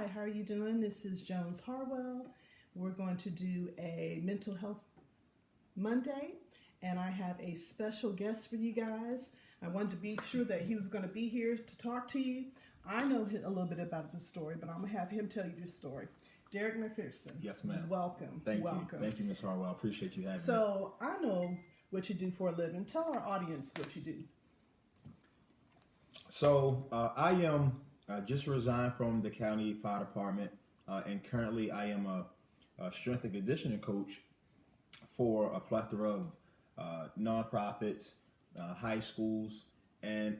Hi, how are you doing? This is Jones Harwell. We're going to do a mental health Monday, and I have a special guest for you guys. I wanted to be sure that he was going to be here to talk to you. I know a little bit about his story, but I'm going to have him tell you his story. Derrick McPhearson. Yes, ma'am. Welcome. Thank Welcome. you. Thank you, Ms. Harwell. I appreciate you having me. So, I know what you do for a living. Tell our audience what you do. So, I am just resigned from the county fire department, and currently I am a strength and conditioning coach for a plethora of nonprofits, high schools, and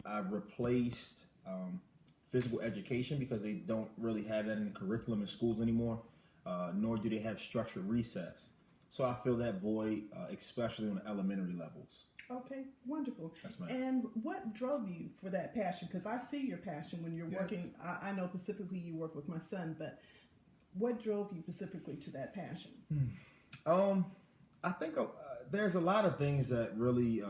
I've replaced physical education because they don't really have that in the curriculum in schools anymore, nor do they have structured recess. So I fill that void, especially on the elementary levels. Okay, wonderful. Yes, ma'am. And what drove you for that passion? Because I see your passion when you're Yes. working. I know specifically you work with my son, but what drove you specifically to that passion? I think there's a lot of things that really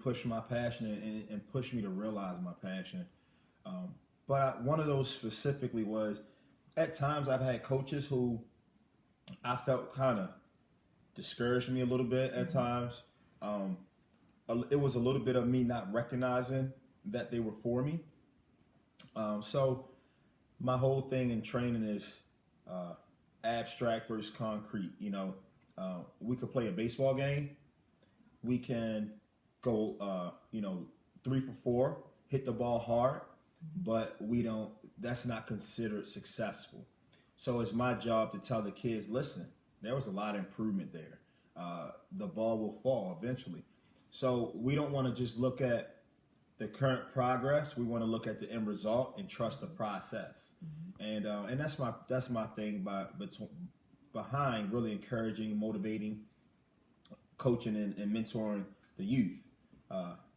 push my passion and push me to realize my passion. But one of those specifically was, at times I've had coaches who I felt kind of discouraged me a little bit at times. It was a little bit of me not recognizing that they were for me. So my whole thing in training is abstract versus concrete. We could play a baseball game. We can go, 3 for 4, hit the ball hard, but that's not considered successful. So it's my job to tell the kids, listen, there was a lot of improvement there. The ball will fall eventually. So we don't want to just look at the current progress. We want to look at the end result and trust the process. Mm-hmm. And that's my thing behind really encouraging, motivating, coaching, and mentoring the youth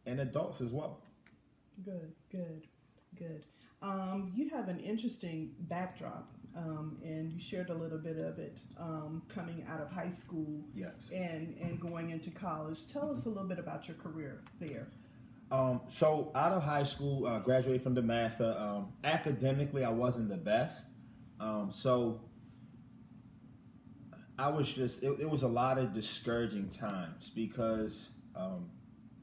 and adults as well. Good. You have an interesting backdrop, and you shared a little bit of it coming out of high school. Yes. And going into college. Tell us a little bit about your career there. So out of high school, graduated from DeMatha. Academically, I wasn't the best. So I was it was a lot of discouraging times because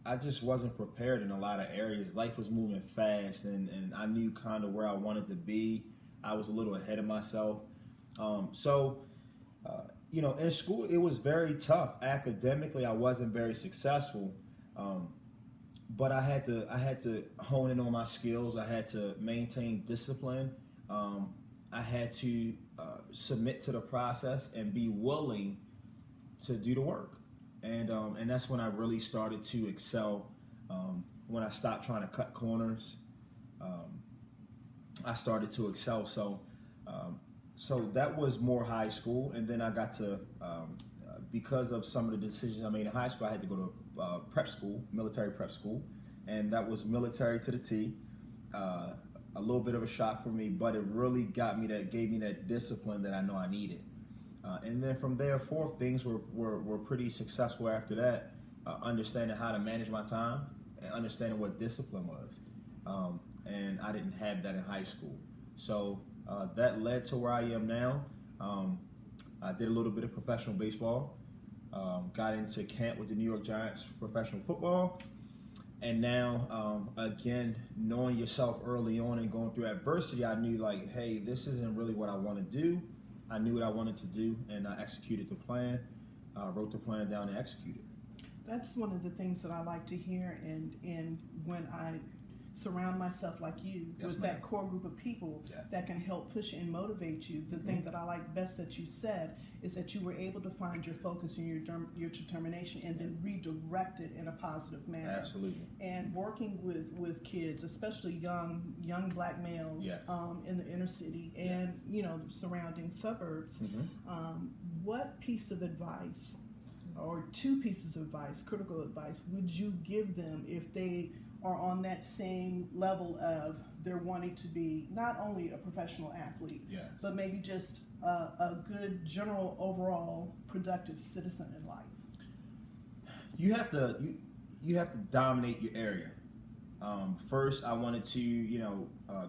I just wasn't prepared in a lot of areas. Life was moving fast, and I knew kind of where I wanted to be. I was a little ahead of myself. In school, it was very tough. Academically, I wasn't very successful. But I had to hone in on my skills. I had to maintain discipline. I had to submit to the process and be willing to do the work. And that's when I really started to excel. When I stopped trying to cut corners, I started to excel. So that was more high school. And then I got to, because of some of the decisions I made in high school, I had to go to prep school, military prep school. And that was military to the T. A little bit of a shock for me, but it really gave me that discipline that I know I needed. And then from there forth, things were pretty successful after that, understanding how to manage my time and understanding what discipline was. And I didn't have that in high school. So that led to where I am now. I did a little bit of professional baseball, got into camp with the New York Giants for professional football. And now, again, knowing yourself early on and going through adversity, I knew hey, this isn't really what I want to do. I knew what I wanted to do, and I executed the plan, wrote the plan down and executed. That's one of the things that I like to hear, and when I surround myself like you with that core group of people that can help push and motivate you. The thing that I like best that you said is that you were able to find your focus and your determination and then redirect it in a positive manner. Absolutely. And working with kids, especially young black males in the inner city and surrounding suburbs, what piece of advice or two pieces of advice, critical advice, would you give them if they are on that same level of they're wanting to be not only a professional athlete, but maybe just a good general overall productive citizen in life? You have to dominate your area. First, I wanted to,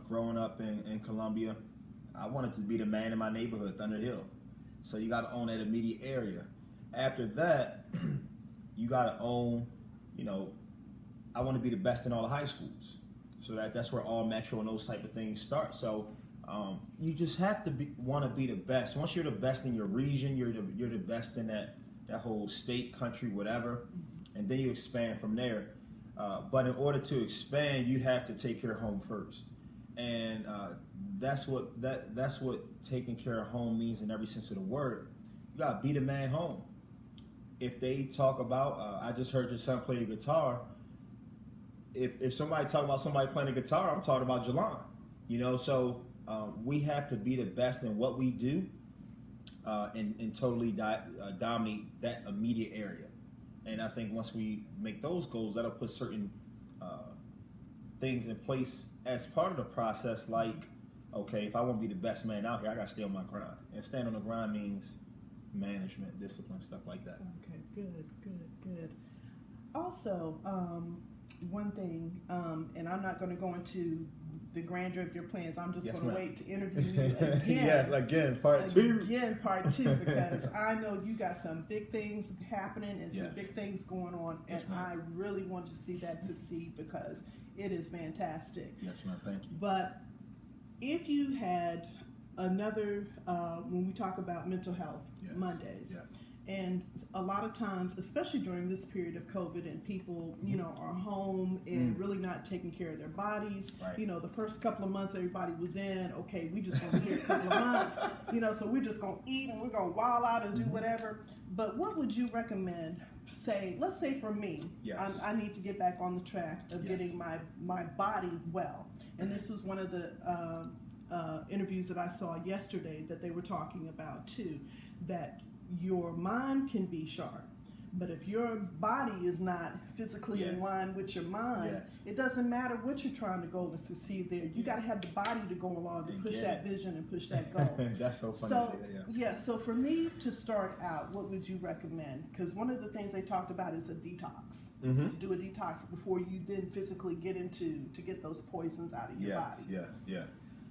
growing up in Columbia, I wanted to be the man in my neighborhood, Thunder Hill. So you got to own that immediate area. After that, you got to own, I want to be the best in all the high schools. So that's where all Metro and those type of things start. So you just have to want to be the best. Once you're the best in your region, you're the best in that whole state, country, whatever, and then you expand from there. But in order to expand, you have to take care of home first, and that's what taking care of home means in every sense of the word. You gotta be the man home. If they talk about, I just heard your son play the guitar. If somebody talk about somebody playing the guitar, I'm talking about Jalon. So we have to be the best in what we do, and totally dominate that immediate area. And I think once we make those goals, that'll put certain things in place as part of the process. Like, okay, if I want to be the best man out here, I got to stay on my grind. And staying on the grind means management, discipline, stuff like that. Okay, good. Also, one thing, and I'm not going to go into the grandeur of your plans. I'm just going to wait to interview you again. Yes, again, part two. Again, part two, because I know you got some big things happening and some big things going on, and I really want to see that succeed because it is fantastic. Yes, ma'am. Thank you. But if you had another, when we talk about mental health Mondays, and a lot of times, especially during this period of COVID and people, are home and really not taking care of their bodies. Right. The first couple of months everybody was in, okay, we just going to be here a couple of months, so we're just going to eat and we're going to wild out and do whatever. But what would you recommend? Let's say for me, I need to get back on the track of getting my body well. And this was one of the interviews that I saw yesterday that they were talking about too, that your mind can be sharp, but if your body is not physically in line with your mind, it doesn't matter what you're trying to go and succeed there. You got to have the body to go along to push that vision and push that goal. That's so funny. So for me to start out, what would you recommend? Because one of the things they talked about is a detox. To do a detox before you then physically get to get those poisons out of your body.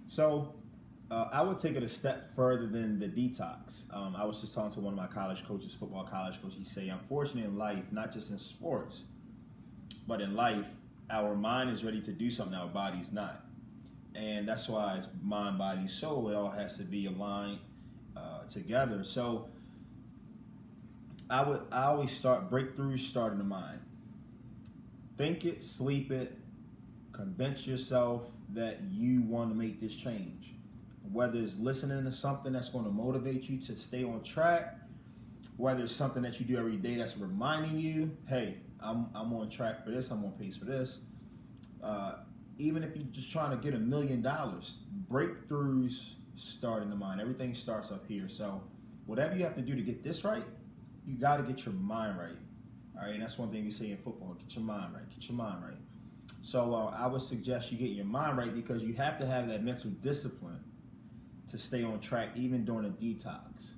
So I would take it a step further than the detox. I was just talking to one of my college coaches, football college coach. He say, unfortunately in life, not just in sports, but in life, our mind is ready to do something, our body's not. And that's why it's mind, body, soul. It all has to be aligned together. So I always breakthroughs start in the mind. Think it, sleep it, convince yourself that you want to make this change. Whether it's listening to something that's going to motivate you to stay on track, whether it's something that you do every day that's reminding you, hey, I'm on track for this, I'm on pace for this. Even if you're just trying to get $1 million, breakthroughs start in the mind. Everything starts up here. So whatever you have to do to get this right, you got to get your mind right. All right, and that's one thing we say in football, get your mind right, get your mind right. So I would suggest you get your mind right because you have to have that mental discipline to stay on track even during a detox.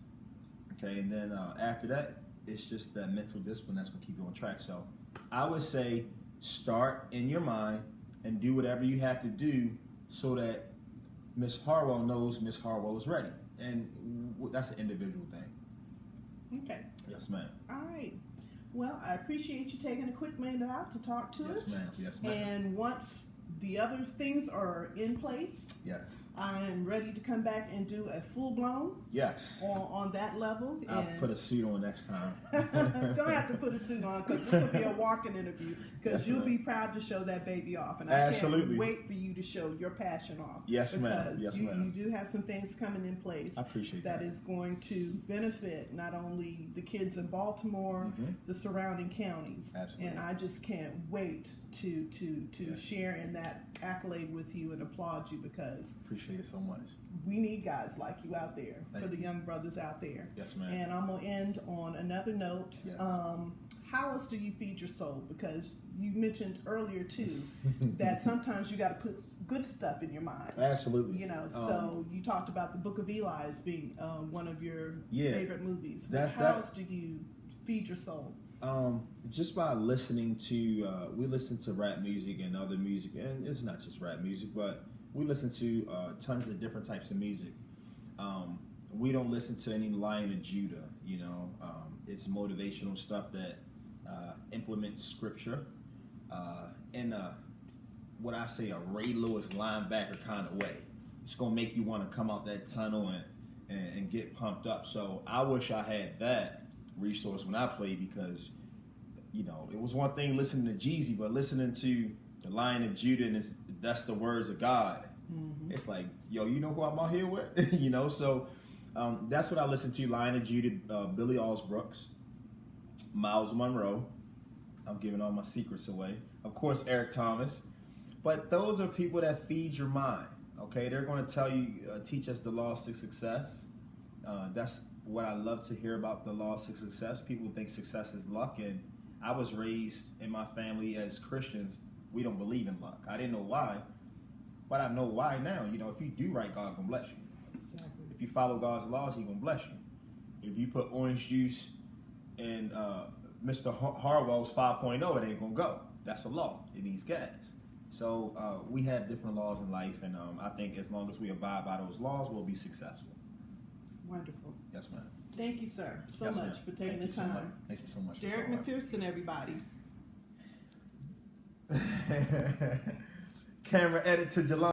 Okay, and then after that, it's just that mental discipline that's going to keep you on track. So I would say start in your mind and do whatever you have to do so that Miss Harwell knows Miss Harwell is ready. And that's an individual thing. Okay. Yes, ma'am. All right. Well, I appreciate you taking a quick minute out to talk to us. Yes, ma'am. Yes, ma'am. And once the other things are in place, I am ready to come back and do a full-blown on that level. I'll put a suit on next time. Don't have to put a suit on because this will be a walk-in interview because you'll be proud to show that baby off. And I can't wait for you to show your passion off. Yes, ma'am. Yes, ma'am. You do have some things coming in place I appreciate that is going to benefit not only the kids in Baltimore, the surrounding counties. Absolutely. And I just can't wait to share in that accolade with you and applaud you because appreciate it so much. We need guys like you out there for the young brothers out there. Yes, ma'am. And I'm gonna end on another note. Yes. How else do you feed your soul? Because you mentioned earlier too that sometimes you got to put good stuff in your mind. Absolutely. So you talked about the Book of Eli as being one of your favorite movies. How else do you feed your soul? Just by listening to, we listen to rap music and other music, and it's not just rap music, but we listen to tons of different types of music. We don't listen to any Lion of Judah, you know. It's motivational stuff that implements scripture in what I say, a Ray Lewis linebacker kind of way. It's gonna make you want to come out that tunnel and get pumped up. So I wish I had that resource when I played, because you know, it was one thing listening to Jeezy, but listening to the Lion of Judah, and that's the words of God. Mm-hmm. It's like, yo, you know who I'm out here with? You know, so that's what I listen to: Lion of Judah, Billy Alsbrooks, Miles Monroe. I'm giving all my secrets away. Of course, Eric Thomas. But those are people that feed your mind. Okay, they're going to tell you, teach us the laws to success. That's what I love to hear about, the laws to success. People think success is luck, and I was raised in my family as Christians. We don't believe in luck. I didn't know why, but I know why now. You know, if you do right, God gonna bless you. Exactly. If you follow God's laws, He gonna bless you. If you put orange juice in Mr. Harwell's 5.0, it ain't gonna go. That's a law. It needs gas. So we have different laws in life, and I think as long as we abide by those laws, we'll be successful. Wonderful. Yes, ma'am. Thank you, sir, so Yes, much ma'am. for taking the Thank you time. Thank you so much. Derrick McPhearson, everybody. Camera edit to Jelani.